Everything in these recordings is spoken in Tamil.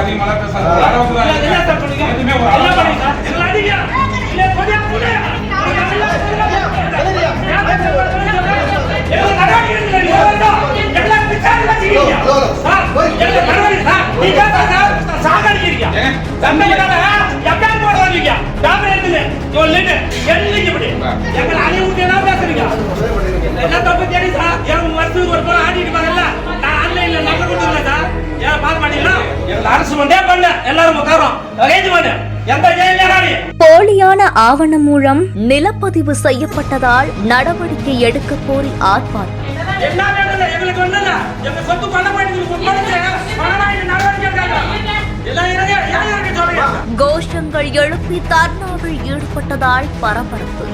அதிகமா பேசாத. எதுவுமே ஒரு போலியான ஆவணம் மூலம் நிலப்பதிவு செய்யப்பட்டதால் நடவடிக்கை எடுக்க கோரி ஆர்ப்பாட்டம். கோஷங்கள் எழுப்பி தர்ணாவில் ஈடுபட்டதால் பரபரப்பு.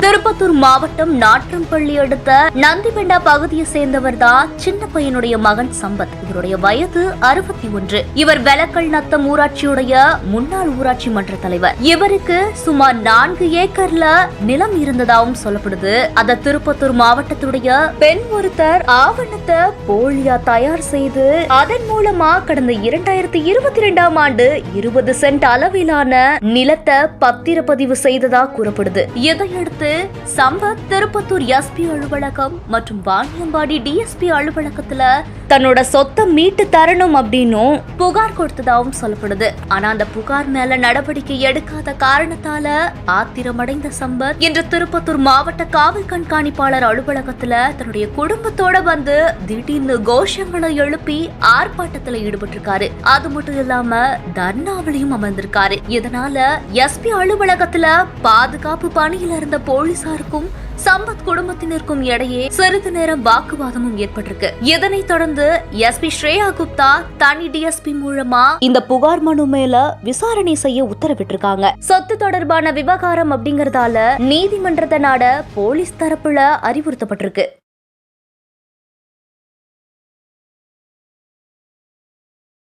திருப்பத்தூர் மாவட்டம் நாற்றம்பள்ளி அடுத்த நந்திபெண்டா பகுதியை சேர்ந்தவர் தான் சின்ன பையனுடைய மகன் சம்பத். இவருடைய வயது 61. இவர் வெலக்கல் நத்தம் ஊராட்சியுடைய முன்னாள் ஊராட்சி மன்ற தலைவர். இவருக்கு சுமார் 4 ஏக்கர்ல நிலம் இருந்ததாகவும் சொல்லப்படுது. அத திருப்பத்தூர் மாவட்டத்துடைய பெண் ஒருத்தர் ஆவணத்தை போலியா தயார் செய்து அதன் மூலமா கடந்த 2022ஆம் ஆண்டு 20 சென்ட் அளவிலான நிலத்தை பத்திரப்பதிவு செய்ததா கூறப்படுது. இதையடுத்து சம்பத் திருப்பத்தூர் எஸ்பி அலுவலகம் மற்றும் வாணியம்பாடி டிஎஸ்பி அலுவலகத்துல தன்னோட சொத்தை மீட்டு தரணும் அப்படின்னும் புகார் கொடுத்ததாகவும் சொல்லப்படுது. ஆனா அந்த புகார் மேல நடவடிக்கை எடுக்காத காரணத்தால ஆத்திரமடைந்த சம்பத் இன்று திருப்பத்தூர் மாவட்ட காவல் கண்காணிப்பாளர் அலுவலகத்துல தன்னுடைய குடும்பத்தோட வந்து திடீர்னு கோஷங்களை எழுப்பி ஆர்ப்பாட்டத்துல ஈடுபட்டிருக்காரு. அது மட்டும் இல்லாம தர்ணாவிலையும் அமர்ந்திருக்காரு. இதனால எஸ்பி அலுவலகத்துல பாதுகாப்பு பணியில இருந்த போலீசாருக்கும் சம்பத் குடும்பத்தினருக்கும் இடையே சிறிது நேரம் வாக்குவாதமும் ஏற்பட்டிருக்கு. இதனைத் தொடர்ந்து எஸ்பி ஸ்ரேயா குப்தா தனி டிஎஸ்பி மூலமா இந்த புகார் மனு மேல விசாரணை செய்ய உத்தரவிட்டிருக்காங்க. சொத்து தொடர்பான விவகாரம் அப்படிங்கறதால நீதிமன்றத்தை நாட போலீஸ் தரப்புல அறிவுறுத்தப்பட்டிருக்கு.